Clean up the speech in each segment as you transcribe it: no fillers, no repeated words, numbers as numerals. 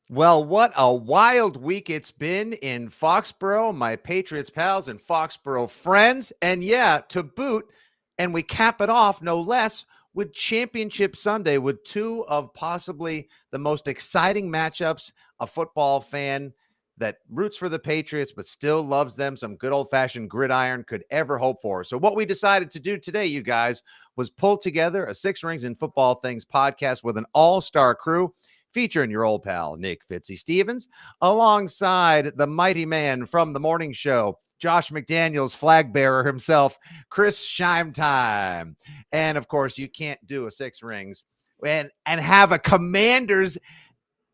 Well, what a wild week it's been in Foxborough, my Patriots pals and Foxborough friends. And yeah, to boot, and we cap it off no less with Championship Sunday with two of possibly the most exciting matchups a football fan that roots for the Patriots but still loves them some good old-fashioned gridiron could ever hope for. So what we decided to do today, you guys, was pull together a Six Rings in Football Things podcast with an all-star crew featuring your old pal, Nick Fitzy Stevens, alongside the mighty man from the morning show, Josh McDaniels, flag bearer himself, Chris Scheim time. And of course, you can't do a Six Rings and have a Commanders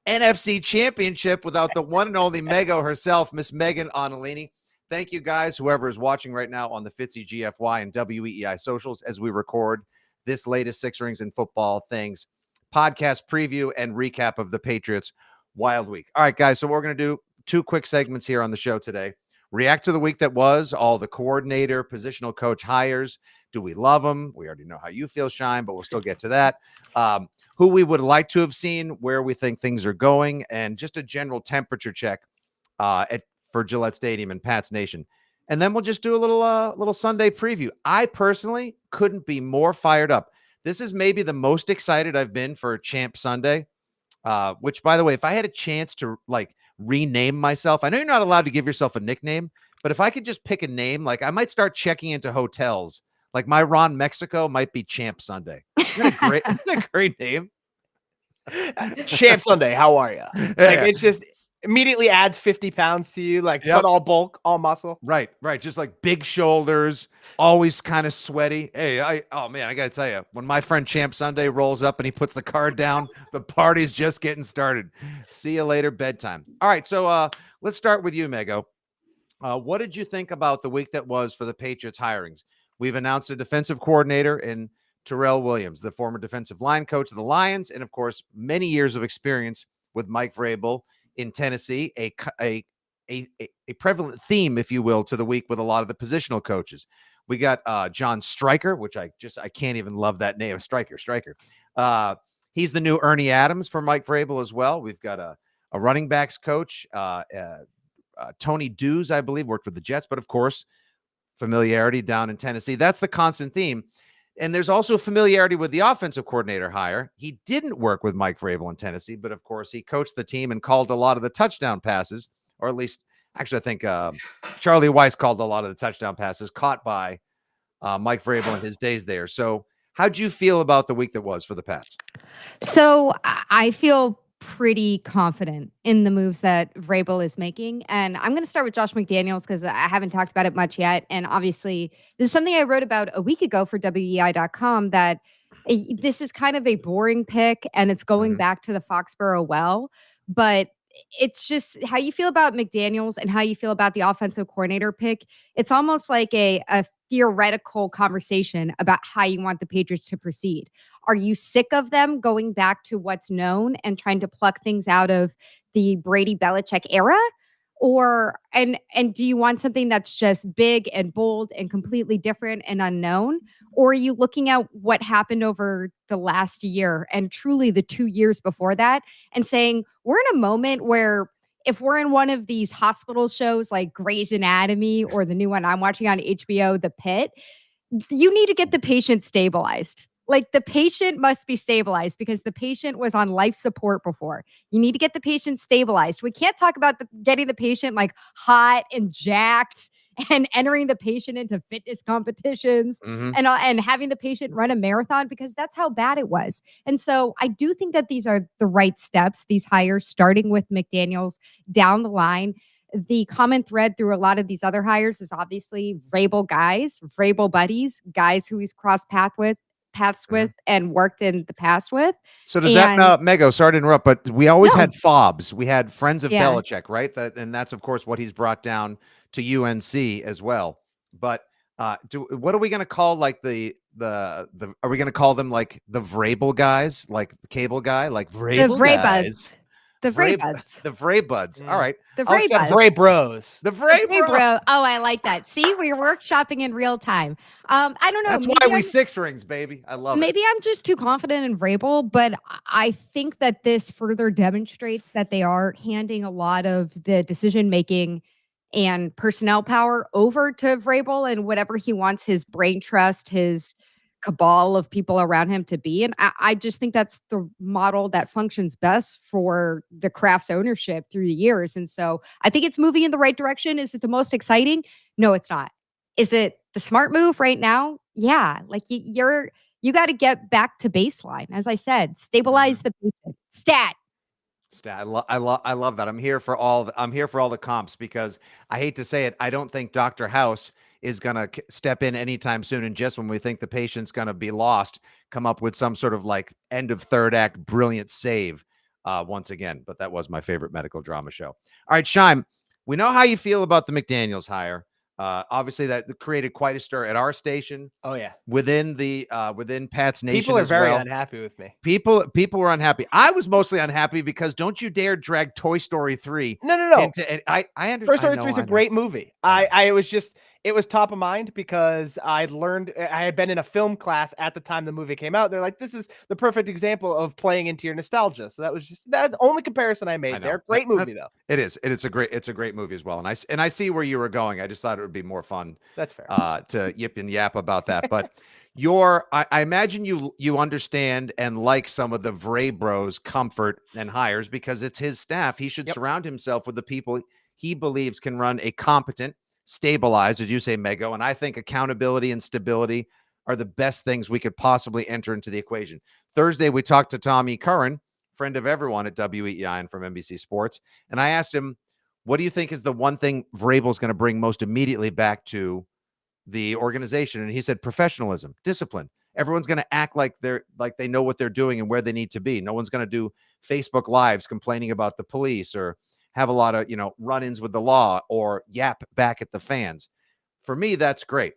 NFC championship without the one and only Mego herself, Miss Megan Onalini. Thank you guys, whoever is watching right now on the Fitzy GFY and WEEI socials as we record this latest Six Rings in Football Things podcast preview and recap of the Patriots wild week. All right, guys, so we're going to do two quick segments here on the show today. React to the week that was, all the coordinator, positional coach hires. Do we love them? We already know how you feel, Shine, but we'll still get to that. Who we would like to have seen, where we think things are going, and just a general temperature check for Gillette Stadium and Pats Nation. And then we'll just do a little Sunday preview. I personally couldn't be more fired up. This is maybe the most excited I've been for Champ Sunday, which, by the way, if I had a chance to like rename myself, I know you're not allowed to give yourself a nickname, but if I could just pick a name, like I might start checking into hotels. Like my Ron Mexico might be Champ Sunday. Isn't that a great name? Champ Sunday, how are you? Like it's just immediately adds 50 pounds to you, like put all bulk, all muscle. Right. Just like big shoulders, always kind of sweaty. Hey, I gotta tell you, when my friend Champ Sunday rolls up and he puts the card down, the party's just getting started. See you later, bedtime. All right, so let's start with you, Mego. What did you think about the week that was for the Patriots hirings? We've announced a defensive coordinator in Terrell Williams, the former defensive line coach of the Lions, and of course, many years of experience with Mike Vrabel in Tennessee, a prevalent theme, if you will, to the week with a lot of the positional coaches. We got John Stryker, which I can't even love that name, Stryker. He's the new Ernie Adams for Mike Vrabel as well. We've got a running backs coach, Tony Dews, I believe, worked with the Jets, but of course, familiarity down in Tennessee. That's the constant theme. And there's also familiarity with the offensive coordinator hire. He didn't work with Mike Vrabel in Tennessee, but of course, he coached the team and called a lot of the touchdown passes, or at least, actually, I think Charlie Weiss called a lot of the touchdown passes caught by Mike Vrabel in his days there. So how'd you feel about the week that was for the Pats? So I feel pretty confident in the moves that Vrabel is making. And I'm going to start with Josh McDaniels because I haven't talked about it much yet. And obviously, this is something I wrote about a week ago for WEI.com that this is kind of a boring pick and it's going back to the Foxboro well. But it's just how you feel about McDaniels and how you feel about the offensive coordinator pick. It's almost like a theoretical conversation about how you want the Patriots to proceed. Are you sick of them going back to what's known and trying to pluck things out of the Brady Belichick era? Or and do you want something that's just big and bold and completely different and unknown? Or are you looking at what happened over the last year and truly the 2 years before that and saying, we're in a moment where if we're in one of these hospital shows like Grey's Anatomy or the new one I'm watching on HBO, The Pit, you need to get the patient stabilized. Like the patient must be stabilized because the patient was on life support before. You need to get the patient stabilized. We can't talk about getting the patient like hot and jacked and entering the patient into fitness competitions and having the patient run a marathon because that's how bad it was. And so I do think that these are the right steps, these hires, starting with McDaniels down the line. The common thread through a lot of these other hires is obviously Vrabel guys, Vrabel buddies, guys who he's crossed paths with and worked in the past with. So does that, Mego, sorry to interrupt, but we always had FOBs. We had friends of Belichick, right? And that's, of course, what he's brought down to UNC as well. But what are we going to call like are we going to call them like the Vrabel guys, like the cable guy, like Vrabel guys? The Vraybuds. The Vraybuds. All right. The I'll accept Vraybuds. Vrabros. The The Vrabro. Vrabro. Oh, I like that. See, we're workshopping in real time. I don't know. That's why we 6 rings, baby. I love it. Maybe I'm just too confident in Vrabel, but I think that this further demonstrates that they are handing a lot of the decision making and personnel power over to Vrabel and whatever he wants his brain trust, his cabal of people around him to be. And I just think that's the model that functions best for the Kraft's ownership through the years. And so I think it's moving in the right direction. Is it the most exciting? No, it's not. Is it the smart move right now? Yeah. Like you got to get back to baseline. As I said, stabilize the patient. Stat. I love that. I'm here for all the comps because I hate to say it, I don't think Dr. House is going to step in anytime soon. And just when we think the patient's going to be lost, come up with some sort of like end of third act brilliant save once again. But that was my favorite medical drama show. All right, Scheim, we know how you feel about the McDaniels hire. Obviously, that created quite a stir at our station. Oh yeah, within Pat's Nation. People are as very well. unhappy with me. People were unhappy. I was mostly unhappy because don't you dare drag Toy Story 3. No. I understand. Toy Story 3 is a great movie. It was top of mind because I had been in a film class at the time the movie came out. They're like, this is the perfect example of playing into your nostalgia. So that's the only comparison I made there. Great movie though. It is. It's a great movie as well. And I see where you were going. I just thought it would be more fun. That's fair. To yip and yap about that. But I imagine you understand and like some of the Vrabro's comfort and hires because it's his staff. He should surround himself with the people he believes can run a competent, stabilized, as you say, Mego. And I think accountability and stability are the best things we could possibly enter into the equation. Thursday, we talked to Tommy Curran, friend of everyone at WEEI and from NBC Sports. And I asked him, what do you think is the one thing Vrabel's going to bring most immediately back to the organization? And he said, professionalism, discipline. Everyone's going to act like they know what they're doing and where they need to be. No one's going to do Facebook Lives complaining about the police or have a lot of, run-ins with the law or yap back at the fans. For me, that's great.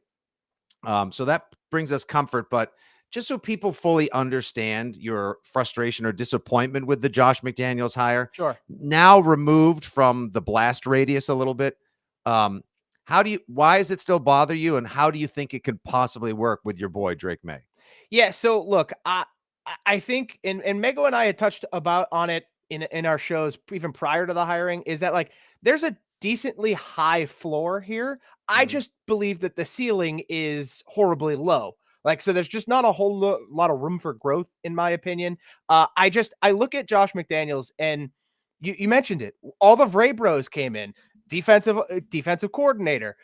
So that brings us comfort, but just so people fully understand your frustration or disappointment with the Josh McDaniels hire, sure. Now removed from the blast radius a little bit, why does it still bother you? And how do you think it could possibly work with your boy, Drake May? Yeah. So look, I think, and Mego and I had touched on it in our shows even prior to the hiring, is that like there's a decently high floor here. I just believe that the ceiling is horribly low. Like, so there's just not a whole lot of room for growth, in my opinion. I look at Josh McDaniels, and you mentioned it. All the Vrabros came in. Defensive coordinator.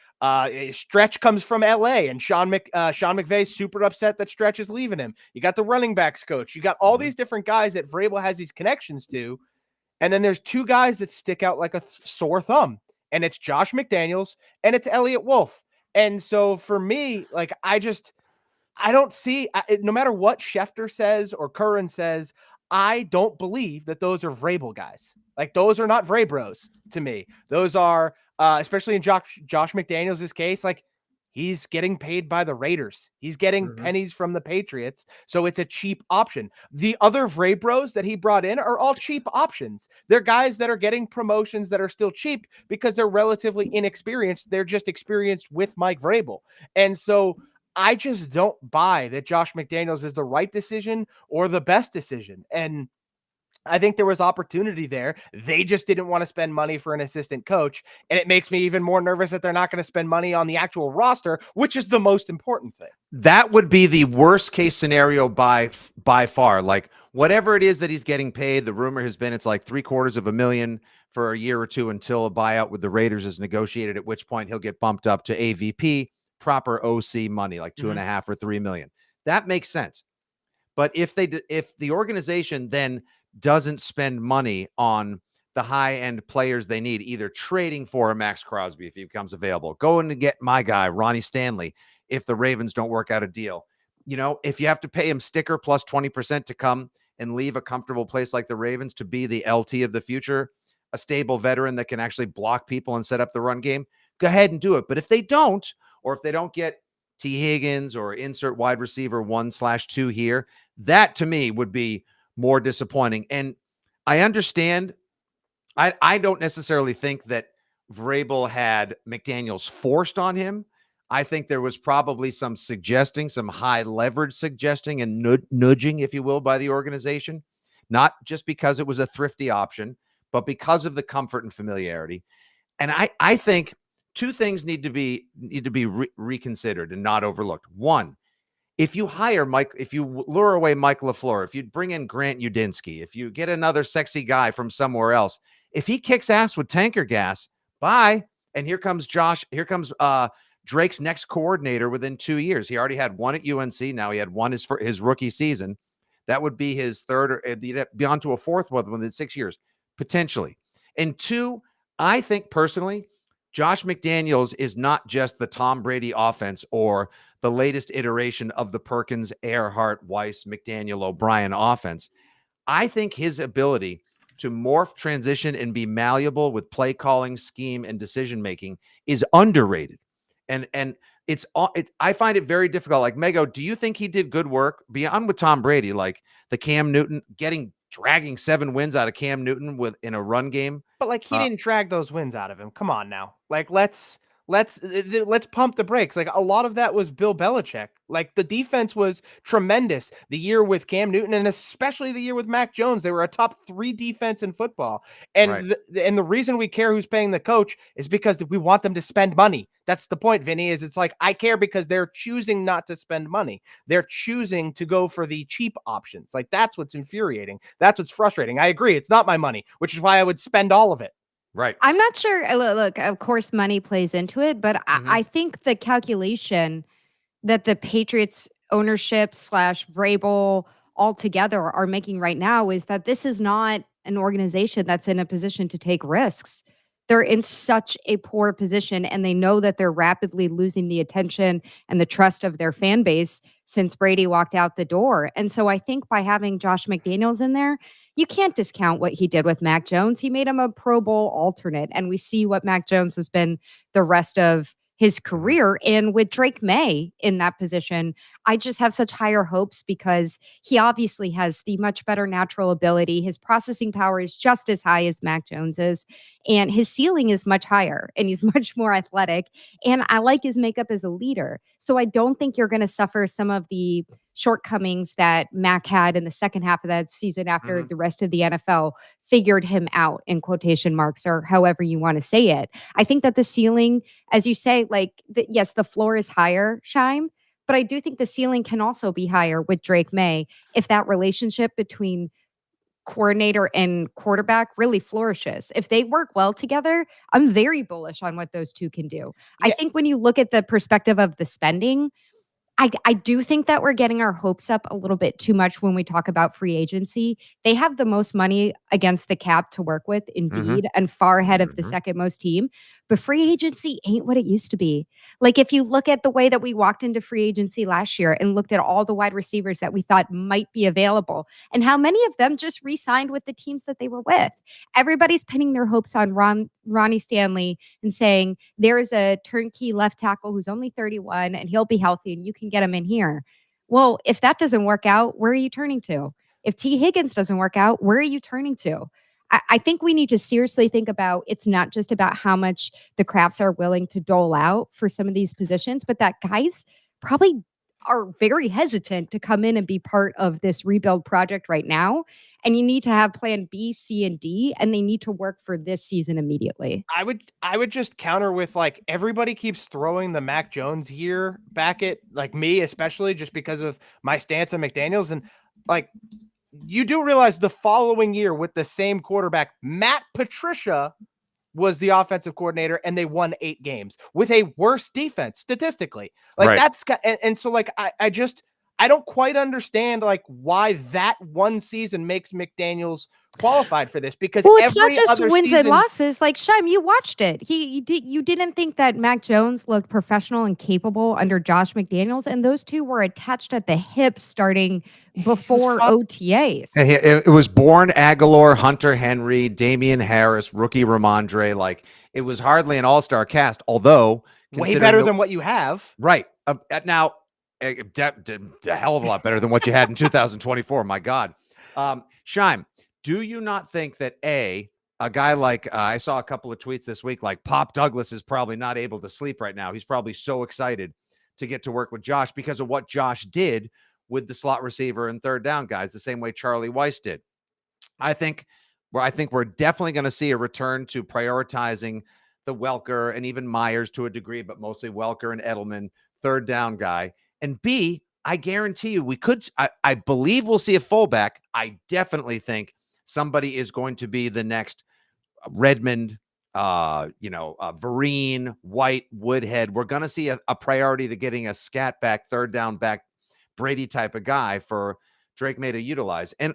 Stretch comes from LA, and Sean McVay's super upset that Stretch is leaving him. You got the running backs coach. You got all these different guys that Vrabel has these connections to. And then there's two guys that stick out like a sore thumb, and it's Josh McDaniels and it's Elliott Wolf. And so for me, like, I don't see, no matter what Schefter says or Curran says, I don't believe that those are Vrabel guys. Like, those are not Vrabros to me. Those are, especially in Josh McDaniels' case, like, he's getting paid by the Raiders. He's getting pennies from the Patriots. So it's a cheap option. The other Vrabros that he brought in are all cheap options. They're guys that are getting promotions that are still cheap because they're relatively inexperienced. They're just experienced with Mike Vrabel. And so I just don't buy that Josh McDaniels is the right decision or the best decision. And I think there was opportunity there. They just didn't want to spend money for an assistant coach. And it makes me even more nervous that they're not going to spend money on the actual roster, which is the most important thing. That would be the worst case scenario by far. Like, whatever it is that he's getting paid, the rumor has been it's like $750,000 for a year or two until a buyout with the Raiders is negotiated, at which point he'll get bumped up to AVP, proper OC money, like $2.5 or $3 million. That makes sense. But if the organization then doesn't spend money on the high-end players they need, either trading for a Max Crosby if he becomes available, going to get my guy, Ronnie Stanley, if the Ravens don't work out a deal. If you have to pay him sticker plus 20% to come and leave a comfortable place like the Ravens to be the LT of the future, a stable veteran that can actually block people and set up the run game, go ahead and do it. But if they don't, or if they don't get T. Higgins or insert wide receiver 1/2 here, that to me would be more disappointing. And I understand I don't necessarily think that Vrabel had McDaniels forced on him. I think there was probably some high leverage suggesting and nudging, if you will, by the organization, not just because it was a thrifty option, but because of the comfort and familiarity. And I think two things need to be reconsidered and not overlooked. One, if you hire Mike, if you lure away Mike LaFleur, if you bring in Grant Udinsky, if you get another sexy guy from somewhere else, if he kicks ass with tanker gas, bye. And here comes Drake's next coordinator within 2 years. He already had one at UNC. Now he had one for his rookie season. That would be his third, or be on to a fourth one within 6 years, potentially. And two, I think personally, Josh McDaniels is not just the Tom Brady offense or the latest iteration of the Perkins, Earhart, Weiss, McDaniel, O'Brien offense. I think his ability to morph, transition, and be malleable with play calling, scheme, and decision making is underrated. And I find it very difficult. Like, Mego, do you think he did good work beyond with Tom Brady, like the Cam Newton dragging 7 wins out of Cam Newton in a run game? But like, he didn't drag those wins out of him. Come on now. Like, let's pump the brakes. Like, a lot of that was Bill Belichick. Like, the defense was tremendous the year with Cam Newton, and especially the year with Mac Jones. They were a top 3 defense in football. And Right. the reason we care who's paying the coach is because we want them to spend money. That's the point, Vinny, is it's like, I care because they're choosing not to spend money. They're choosing to go for the cheap options. Like, that's what's infuriating. That's what's frustrating. I agree. It's not my money, which is why I would spend all of it. Right. I'm not sure. Look, of course, money plays into it, but I think the calculation that the Patriots ownership / Vrabel altogether are making right now is that this is not an organization that's in a position to take risks. They're in such a poor position, and they know that they're rapidly losing the attention and the trust of their fan base since Brady walked out the door. And so I think by having Josh McDaniels in there, you can't discount what he did with Mac Jones. He made him a Pro Bowl alternate, and we see what Mac Jones has been the rest of his career. And with Drake May in that position, I just have such higher hopes because he obviously has the much better natural ability. His processing power is just as high as Mac Jones's, and his ceiling is much higher, and he's much more athletic. And I like his makeup as a leader. So I don't think you're going to suffer some of the shortcomings that Mac had in the second half of that season after the rest of the NFL figured him out, in quotation marks, or however you want to say it. I think that the ceiling, as you say, like, yes, the floor is higher, Scheim, but I do think the ceiling can also be higher with Drake May if that relationship between coordinator and quarterback really flourishes. If they work well together, I'm very bullish on what those two can do. Yeah. I think when you look at the perspective of the spending, I do think that we're getting our hopes up a little bit too much when we talk about free agency. They have the most money against the cap to work with, indeed, and far ahead of the second most team. But free agency ain't what it used to be. Like, if you look at the way that we walked into free agency last year and looked at all the wide receivers that we thought might be available and how many of them just re-signed with the teams that they were with. Everybody's pinning their hopes on Ronnie Stanley and saying there is a turnkey left tackle who's only 31 and he'll be healthy and you can get him in here. Well, if that doesn't work out, where are you turning to? If T. Higgins doesn't work out, where are you turning to? I think we need to seriously think about, it's not just about how much the Crafts are willing to dole out for some of these positions, but that guys probably are very hesitant to come in and be part of this rebuild project right now. And you need to have plan B, C, and D, and they need to work for this season immediately. I would just counter with, like, everybody keeps throwing the Mac Jones year back at, like, me, especially just because of my stance on McDaniels. And, like, you do realize the following year with the same quarterback, Matt Patricia was the offensive coordinator, and they won 8 games with a worse defense statistically. Like, that's and so, like, I don't quite understand, like, why that one season makes McDaniels qualified for this, because it's not every just other wins season, and losses. Like, Scheim, you watched it. You didn't think that Mac Jones looked professional and capable under Josh McDaniels, and those two were attached at the hip starting before OTAs. It was Bourne, Aguilar, Hunter Henry, Damian Harris, rookie Ramondre. Like, it was hardly an all-star cast, although way better than what you have. Right. Now, a hell of a lot better than what you had in 2024. My God. Scheim, do you not think that a guy like I saw a couple of tweets this week, like Pop Douglas is probably not able to sleep right now. He's probably so excited to get to work with Josh because of what Josh did with the slot receiver and third down guys, the same way Charlie Weiss did. I think we're definitely going to see a return to prioritizing the Welker and even Myers to a degree, but mostly Welker and Edelman, third down guy. And B, I guarantee you I believe we'll see a fullback. I definitely think somebody is going to be the next Redmond, Vereen, White, Woodhead. We're going to see a priority to getting a scat back, third down back, Brady type of guy for Drake May to utilize. And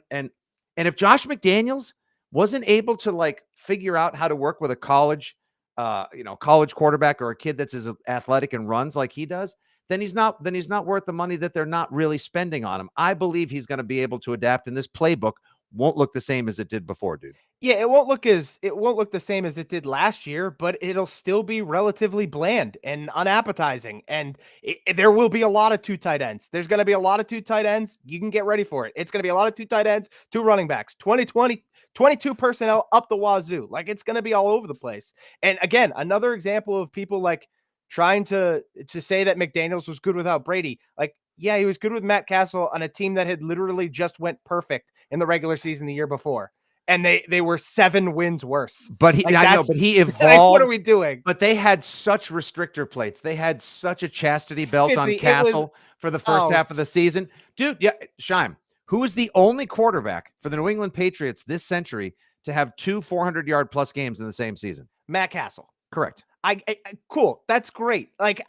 if Josh McDaniels wasn't able to like figure out how to work with a college quarterback or a kid that's as athletic and runs like he does, then he's not worth the money that they're not really spending on him. I believe he's going to be able to adapt, and this playbook won't look the same as it did before, dude. Yeah, it won't look the same as it did last year, but it'll still be relatively bland and unappetizing. And there will be a lot of two tight ends. There's going to be a lot of two tight ends. You can get ready for it. It's going to be a lot of two tight ends, two running backs, 22 personnel up the wazoo. Like, it's going to be all over the place. And again, another example of people like trying to say that McDaniels was good without Brady. Like, yeah, he was good with Matt Castle on a team that had literally just went perfect in the regular season the year before. And they were 7 wins worse. But he evolved. Like, what are we doing? But they had such restrictor plates. They had such a chastity belt on Castle for the first half of the season. Dude, yeah, Scheim, who is the only quarterback for the New England Patriots this century to have 2 400-yard plus games in the same season? Matt Castle. Correct. Cool. That's great. Like,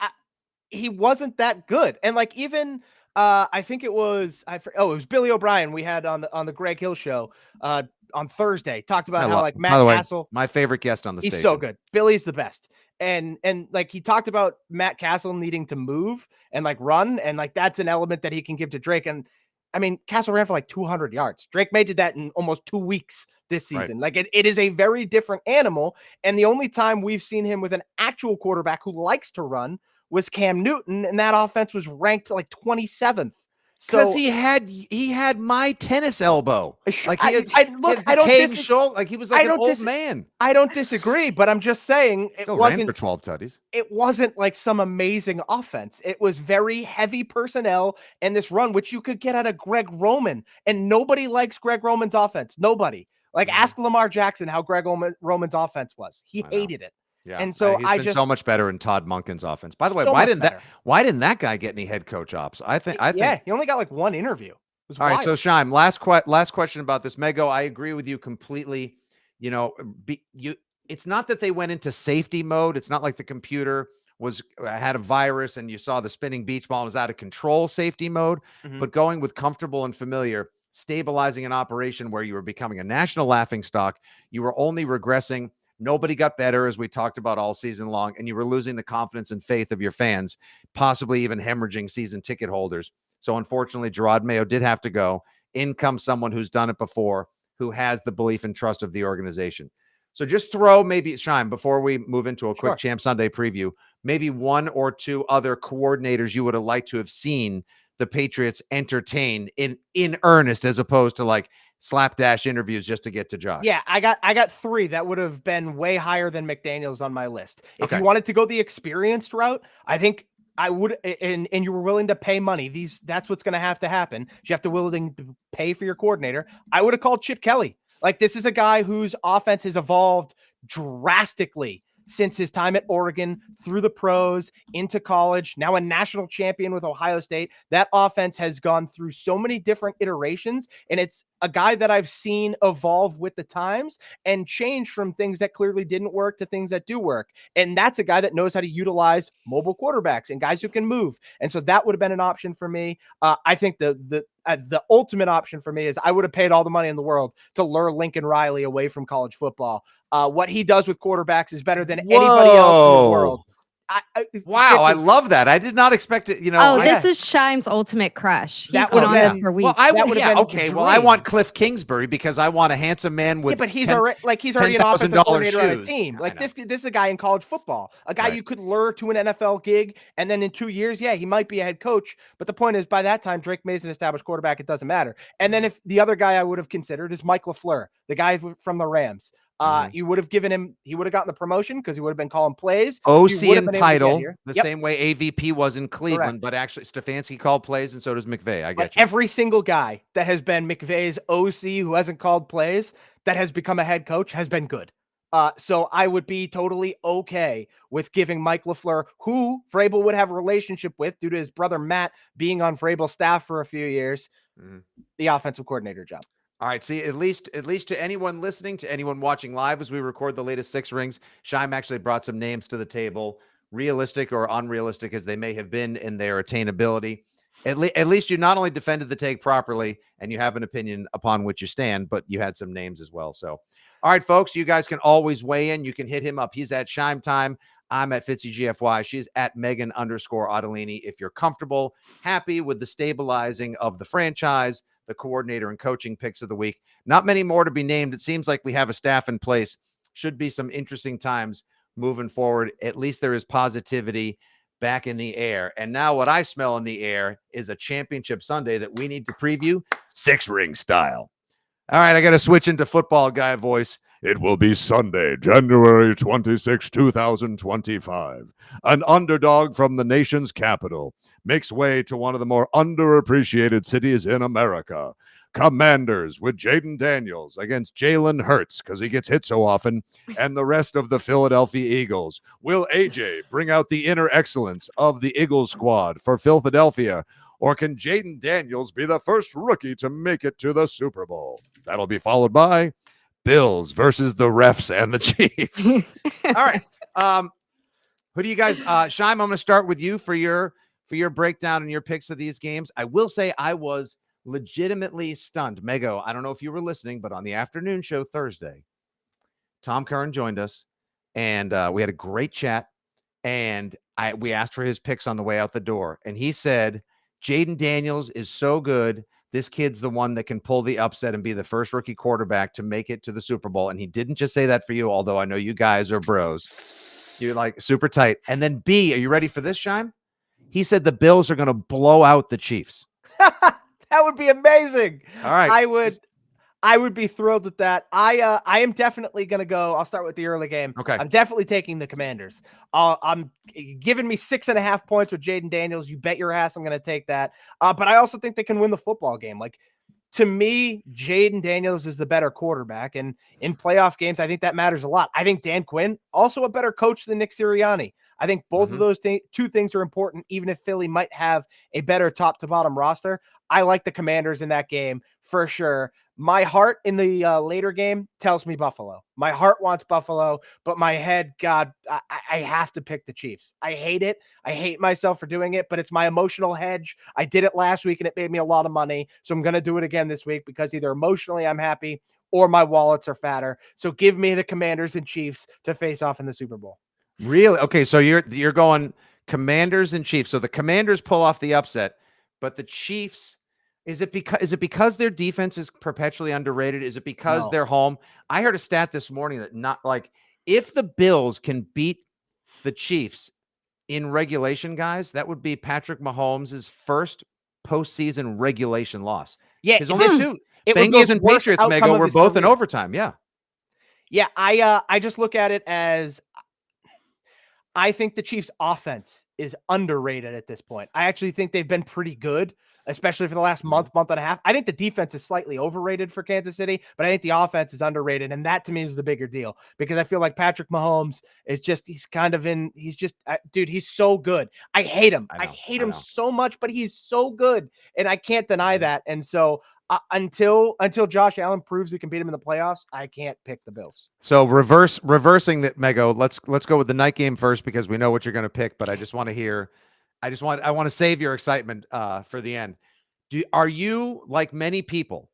he wasn't that good. And like, even I think it was it was Billy O'Brien we had on the Greg Hill show on Thursday, talked about how like Matt Castle, my favorite guest on the station. He's so good. Billy's the best. And like, he talked about Matt Castle needing to move and like run, and like that's an element that he can give to Drake. And I mean, Castle ran for like 200 yards. Drake May did that in almost 2 weeks this season. Right. Like, it is a very different animal. And the only time we've seen him with an actual quarterback who likes to run was Cam Newton, and that offense was ranked like 27th. Because he had my tennis elbow. Like, he had shoulder, like he was like an old man. I don't disagree, but I'm just saying it wasn't for 12 tutties. It wasn't like some amazing offense. It was very heavy personnel, and this run, which you could get out of Greg Roman, and nobody likes Greg Roman's offense. Nobody. Like, ask Lamar Jackson how Greg Roman's offense was. He hated it. Yeah, and so he's been so much better in Todd Monken's offense. By the way, why didn't that guy get any head coach ops? I think he only got like 1 interview. All right, so Scheim, last question about this. Mego, I agree with you completely. It's not that they went into safety mode. It's not like the computer had a virus and you saw the spinning beach ball and was out of control safety mode, but going with comfortable and familiar, stabilizing an operation where you were becoming a national laughingstock, you were only regressing. Nobody got better, as we talked about all season long, and you were losing the confidence and faith of your fans, possibly even hemorrhaging season ticket holders. So unfortunately, Gerard Mayo did have to go. In comes someone who's done it before, who has the belief and trust of the organization. So just throw maybe, Scheim, before we move into a quick Champ Sunday preview, maybe 1 or 2 other coordinators you would have liked to have seen the Patriots entertain in earnest, as opposed to like slapdash interviews just to get to Josh. Yeah, I got 3 that would have been way higher than McDaniels on my list. If you wanted to go the experienced route, I think I would, and you were willing to pay money. That's what's going to have to happen. You have to willing to pay for your coordinator. I would have called Chip Kelly. Like, this is a guy whose offense has evolved drastically since his time at Oregon, through the pros, into college, now a national champion with Ohio State. That offense has gone through so many different iterations, and it's a guy that I've seen evolve with the times and change from things that clearly didn't work to things that do work. And that's a guy that knows how to utilize mobile quarterbacks and guys who can move. And so that would have been an option for me. I think the ultimate option for me is I would have paid all the money in the world to lure Lincoln Riley away from college football. What he does with quarterbacks is better than anybody else in the world. I love that. I did not expect it. This is Scheim's ultimate crush. He's been on this for weeks. Well, I want Cliff Kingsbury because I want a handsome man with. But he's already an offensive coordinator on a team. Like, this is a guy in college football, a guy you could lure to an NFL gig, and then in 2 years, he might be a head coach. But the point is, by that time, Drake May's an established quarterback. It doesn't matter. And then if the other guy I would have considered is Mike LaFleur, the guy from the Rams. You would have given him, he would have gotten the promotion because he would have been calling plays. OC He would have and been able to get title, here. the Yep. same way AVP was in Cleveland, Correct. but actually Stefanski called plays and so does McVay. I But get you. every single guy that has been McVay's OC who hasn't called plays that has become a head coach has been good. So I would be totally okay with giving Mike LaFleur, who Vrabel would have a relationship with due to his brother Matt being on Vrabel's staff for a few years, the offensive coordinator job. All right. See, at least to anyone listening, to anyone watching live as we record the latest Six Rings, Scheim actually brought some names to the table, realistic or unrealistic as they may have been in their attainability. At least you not only defended the take properly and you have an opinion upon which you stand, but you had some names as well. So, all right, folks, you guys can always weigh in. You can hit him up. He's at Scheim Time. I'm at Fitzy GFY. She's at Megan_Ottolini. If you're comfortable, happy with the stabilizing of the franchise, the coordinator and coaching picks of the week, not many more to be named. It seems like we have a staff in place. Should be some interesting times moving forward. At least there is positivity back in the air. And now what I smell in the air is a championship Sunday that we need to preview Six Ring style. All right, I got to switch into football guy voice. It will be Sunday, January 26, 2025. An underdog from the nation's capital makes way to one of the more underappreciated cities in America. Commanders with Jaden Daniels against Jalen Hurts because he gets hit so often, and the rest of the Philadelphia Eagles. Will AJ bring out the inner excellence of the Eagles squad for Philadelphia, or can Jaden Daniels be the first rookie to make it to the Super Bowl? That'll be followed by Bills versus the refs and the Chiefs. All right. Who do you guys, Scheim, I'm going to start with you for your breakdown and your picks of these games. I will say I was legitimately stunned. Mego, I don't know if you were listening, but on the afternoon show Thursday, Tom Curran joined us and we had a great chat, and we asked for his picks on the way out the door. And he said, Jaden Daniels is so good. This kid's the one that can pull the upset and be the first rookie quarterback to make it to the Super Bowl. And he didn't just say that for you, although I know you guys are bros. You're like super tight. And then B, are you ready for this, Scheim? He said the Bills are going to blow out the Chiefs. That would be amazing. All right. I would be thrilled with that. I am definitely going to go. I'll start with the early game. Okay. I'm definitely taking the Commanders. I'm giving me 6.5 points with Jaden Daniels. You bet your ass I'm going to take that. But I also think they can win the football game. Like, to me, Jaden Daniels is the better quarterback. And in playoff games, I think that matters a lot. I think Dan Quinn, also a better coach than Nick Sirianni. I think both of those two things are important, even if Philly might have a better top to bottom roster. I like the Commanders in that game for sure. My heart in the later game tells me Buffalo. My heart wants Buffalo, but my head, God, I have to pick the Chiefs. I hate it. I hate myself for doing it, but it's my emotional hedge. I did it last week and it made me a lot of money. So I'm going to do it again this week because either emotionally I'm happy or my wallets are fatter. So give me the Commanders and Chiefs to face off in the Super Bowl. Really? Okay, so you're going Commanders and Chiefs. So the Commanders pull off the upset, but the Chiefs, is it because their defense is perpetually underrated? Is it because they're home? I heard a stat this morning that not like if the Bills can beat the Chiefs in regulation, guys, that would be Patrick Mahomes' first postseason regulation loss. Yeah, his only two. It Bengals and Patriots, Mego, were both in overtime. Yeah. Yeah, I just look at it as I think the Chiefs' offense is underrated at this point. I actually think they've been pretty good, especially for the last month and a half. I think the defense is slightly overrated for Kansas City, but I think the offense is underrated. And that to me is the bigger deal because I feel like Patrick Mahomes is just, he's so good. I hate him. I hate him so much, but he's so good. And I can't deny that. And so until Josh Allen proves he can beat him in the playoffs, I can't pick the Bills. So reversing that, Mego. Let's go with the night game first because we know what you're going to pick. But I just want to hear. I want to save your excitement for the end. Are you, like many people,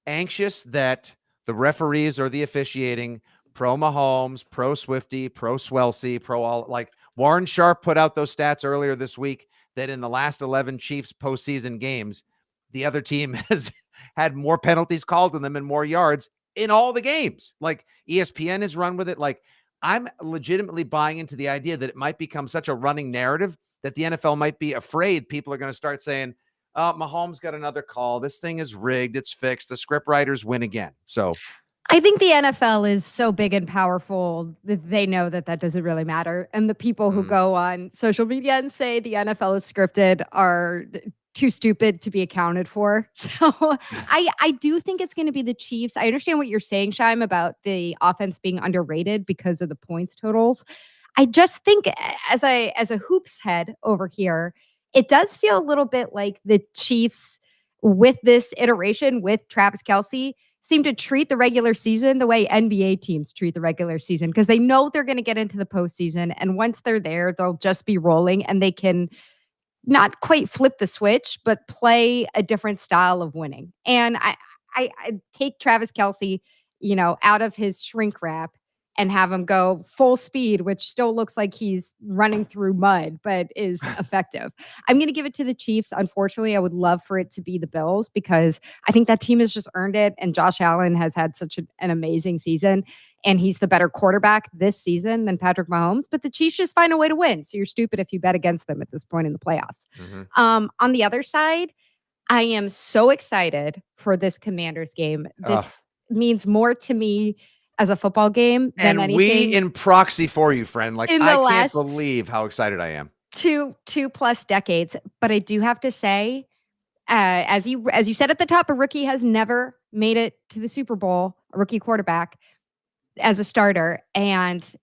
anxious that the referees or the officiating, pro Mahomes, pro Swifty, pro Swelsey, pro all, like Warren Sharp put out those stats earlier this week that in the last 11 Chiefs postseason games, the other team has had more penalties called on them and more yards in all the games. Like ESPN has run with it. Like I'm legitimately buying into the idea that it might become such a running narrative that the NFL might be afraid people are going to start saying, Mahomes got another call. This thing is rigged. It's fixed. The script writers win again. So I think the NFL is so big and powerful that they know that that doesn't really matter. And the people who go on social media and say the NFL is scripted are too stupid to be accounted for. So I do think it's going to be the Chiefs. I understand what you're saying, Scheim, about the offense being underrated because of the points totals. I just think as a hoops head over here, it does feel a little bit like the Chiefs with this iteration with Travis Kelce seem to treat the regular season the way NBA teams treat the regular season because they know they're going to get into the postseason. And once they're there, they'll just be rolling and they can not quite flip the switch, but play a different style of winning. And I take Travis Kelce, out of his shrink wrap and have him go full speed, which still looks like he's running through mud, but is effective. I'm going to give it to the Chiefs. Unfortunately, I would love for it to be the Bills because I think that team has just earned it. And Josh Allen has had such an amazing season. And he's the better quarterback this season than Patrick Mahomes. But the Chiefs just find a way to win. So you're stupid if you bet against them at this point in the playoffs. On the other side, I am so excited for this Commanders game. This means more to me as a football game than anything. We in proxy for you, friend. Like, I can't believe how excited I am. Two plus decades. But I do have to say, as you said at the top, a rookie has never made it to the Super Bowl, a rookie quarterback as a starter. And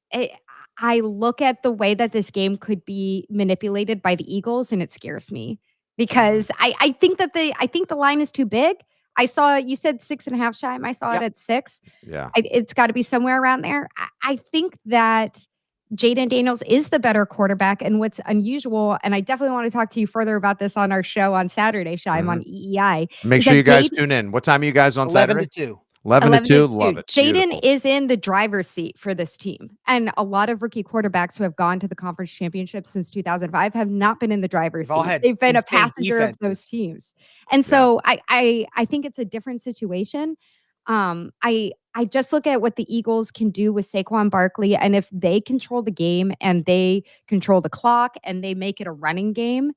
I look at the way that this game could be manipulated by the Eagles, and it scares me because I think the line is too big. I saw you said 6.5, Scheim. I saw it at 6. Yeah, it's got to be somewhere around there. I think that Jaden Daniels is the better quarterback, and what's unusual, and I definitely want to talk to you further about this on our show on Saturday, Scheim, on EEI. Make sure you guys tune in. What time are you guys on 11 Saturday? to 2. 11 to 2. Love it. Jaden is in the driver's seat for this team. And a lot of rookie quarterbacks who have gone to the conference championship since 2005 have not been in the driver's seat. They've been a passenger of those teams. And so I think it's a different situation. I just look at what the Eagles can do with Saquon Barkley. And if they control the game and they control the clock and they make it a running game,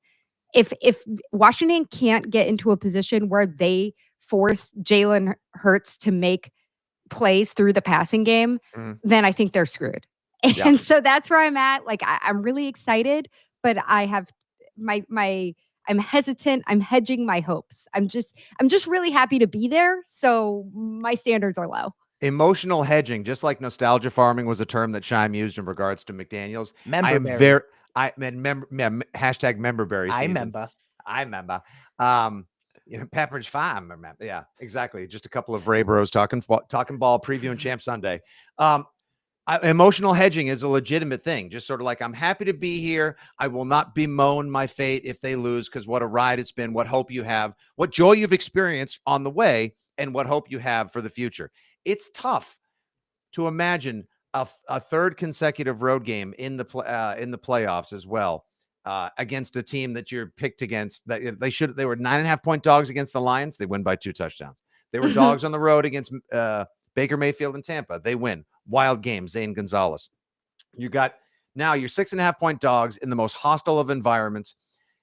if Washington can't get into a position where they force Jalen Hurts to make plays through the passing game, then I think they're screwed. And so that's where I'm at. Like, I'm really excited, but I have I'm hesitant. I'm hedging my hopes. I'm just really happy to be there. So my standards are low. Emotional hedging, just like nostalgia farming was a term that Scheim used in regards to McDaniels. Hashtag memberberry season. I remember. Pepperidge Farm. Remember? Yeah, exactly. Just a couple of Ray Bros talking ball, previewing Champ Sunday. Emotional hedging is a legitimate thing. Just sort of like, I'm happy to be here. I will not bemoan my fate if they lose, because what a ride it's been. What hope you have, what joy you've experienced on the way, and what hope you have for the future. It's tough to imagine a third consecutive road game in the playoffs as well, against a team that you're picked against. They were 9.5 point dogs against the Lions. They win by 2 touchdowns. They were dogs on the road against Baker Mayfield in Tampa. They win. Wild game. Zane Gonzalez. You got now your 6.5 point dogs in the most hostile of environments.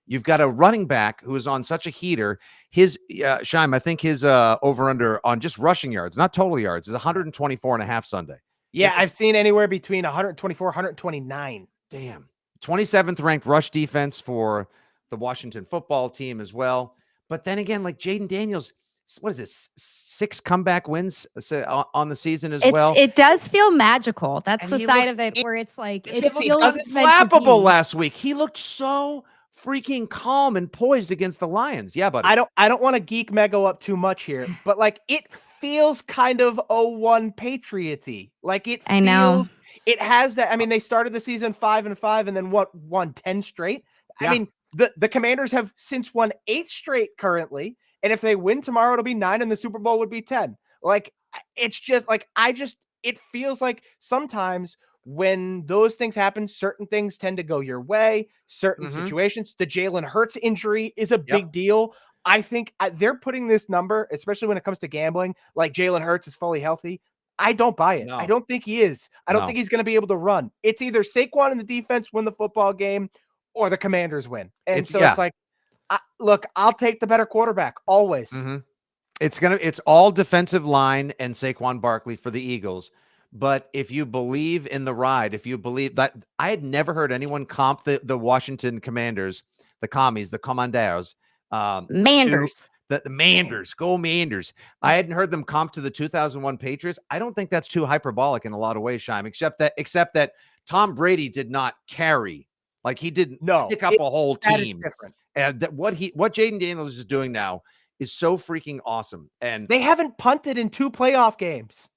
You've got a running back who is on such a heater. His Scheim, I think his over under on just rushing yards, not total yards, is 124.5 Sunday. Yeah, I've seen anywhere between 124, 129. Damn. 27th ranked rush defense for the Washington football team as well. But then again, like Jaden Daniels, what is this? 6 comeback wins on the season as well. It does feel magical. That's the side of it where it's like it feels flappable last week. He looked so freaking calm and poised against the Lions. Yeah, buddy. I don't want to geek Mego up too much here, but like it feels kind of 0-1 Patriots-y. Like it feels, I know. It has that. I mean, they started the season 5-5 and then won 10 straight. Yeah. I mean, the Commanders have since won 8 straight currently. And if they win tomorrow, it'll be 9 and the Super Bowl would be 10. Like, it's just like, it feels like sometimes when those things happen, certain things tend to go your way, certain situations. The Jalen Hurts injury is a big deal. I think they're putting this number, especially when it comes to gambling, like Jalen Hurts is fully healthy. I don't buy it. No. I don't think he is. I don't think he's going to be able to run. It's either Saquon and the defense win the football game or the Commanders win. And it's like, look, I'll take the better quarterback always. It's all defensive line and Saquon Barkley for the Eagles. But if you believe in the ride, if you believe that, I had never heard anyone comp the Washington Commanders, the commies, the commanders, to Manders. the Manders, go Manders. I hadn't heard them comp to the 2001 Patriots. I don't think that's too hyperbolic in a lot of ways, Scheim, except that Tom Brady did not carry. Like he didn't pick up a whole That is team. different. And that what Jaden Daniels is doing now is so freaking awesome. And They haven't punted in 2 playoff games.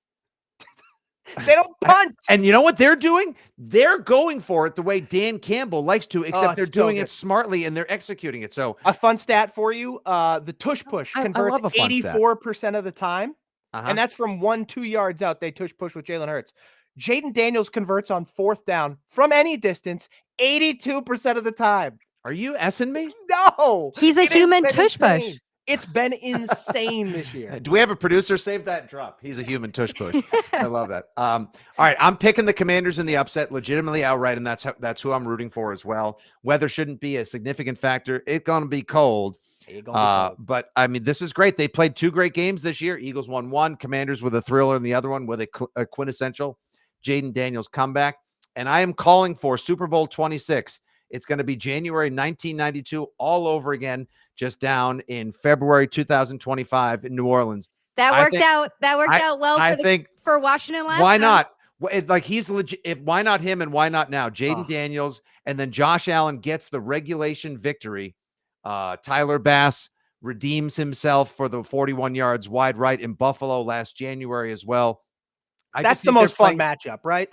They don't punt. And you know what they're doing? They're going for it the way Dan Campbell likes to, except they're doing it smartly and they're executing it. So a fun stat for you, the tush push converts 84% of the time. And that's from 1-2 yards out. They tush push with Jalen Hurts. Jaden Daniels converts on 4th down from any distance 82% of the time. Are you S-ing me? No. He's a human tush push. It's been insane this year. Do we have a producer? Save that drop. He's a human tush push. I love that. All right, I'm picking the Commanders in the upset, legitimately outright, and that's who I'm rooting for as well. Weather shouldn't be a significant factor. It's going to be cold. But I mean, this is great. They played 2 great games this year. Eagles won 1, Commanders with a thriller in the other one with a quintessential Jaden Daniels comeback. And I am calling for Super Bowl 26. It's going to be January 1992 all over again, just down in February 2025 in New Orleans. That worked out. That worked out well for Washington last time. Why not? Like he's legit. Why not him and why not now? Jaden Daniels and then Josh Allen gets the regulation victory. Tyler Bass redeems himself for the 41 yards wide right in Buffalo last January as well. That's the most fun matchup, right?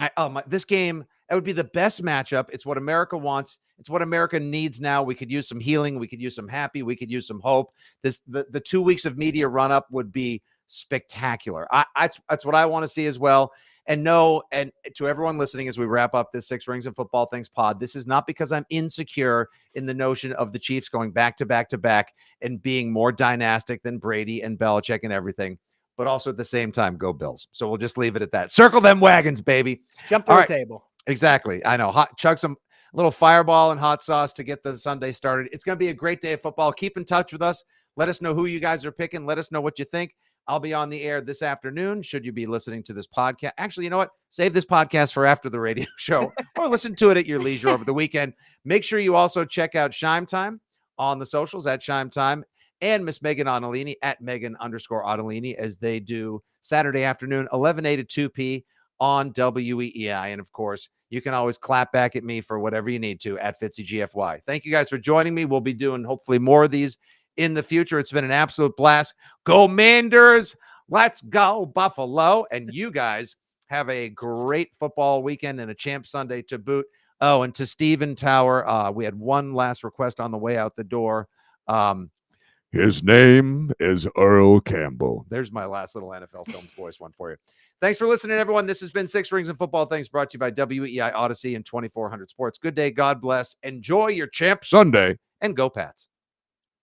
This game, it would be the best matchup. It's what America wants. It's what America needs now. We could use some healing. We could use some happy. We could use some hope. The 2 weeks of media run up would be spectacular. That's what I want to see as well. And to everyone listening, as we wrap up this 6 Rings of Football Things pod, this is not because I'm insecure in the notion of the Chiefs going back to back to back and being more dynastic than Brady and Belichick and everything, but also at the same time, go Bills. So we'll just leave it at that. Circle them wagons, baby. Jump through the table. Exactly. I know. Chug some little fireball and hot sauce to get the Sunday started. It's going to be a great day of football. Keep in touch with us. Let us know who you guys are picking. Let us know what you think. I'll be on the air this afternoon. Should you be listening to this podcast? Actually, you know what? Save this podcast for after the radio show or listen to it at your leisure over the weekend. Make sure you also check out Scheim Time on the socials at Scheim Time and Miss Megan Ottolini at Megan_Ottolini as they do Saturday afternoon, 11A to 2P on WEEI. And of course, you can always clap back at me for whatever you need to at Fitzy GFY. Thank you guys for joining me. We'll be doing hopefully more of these in the future. It's been an absolute blast. Go Manders. Let's go Buffalo. And you guys have a great football weekend and a champ Sunday to boot. Oh, and to Steven Tower, we had one last request on the way out the door. His name is Earl Campbell. There's my last little NFL Films voice one for you. Thanks for listening, everyone. This has been 6 Rings of Football Things brought to you by WEI Odyssey and 2400 Sports. Good day. God bless. Enjoy your champ Sunday. And go Pats.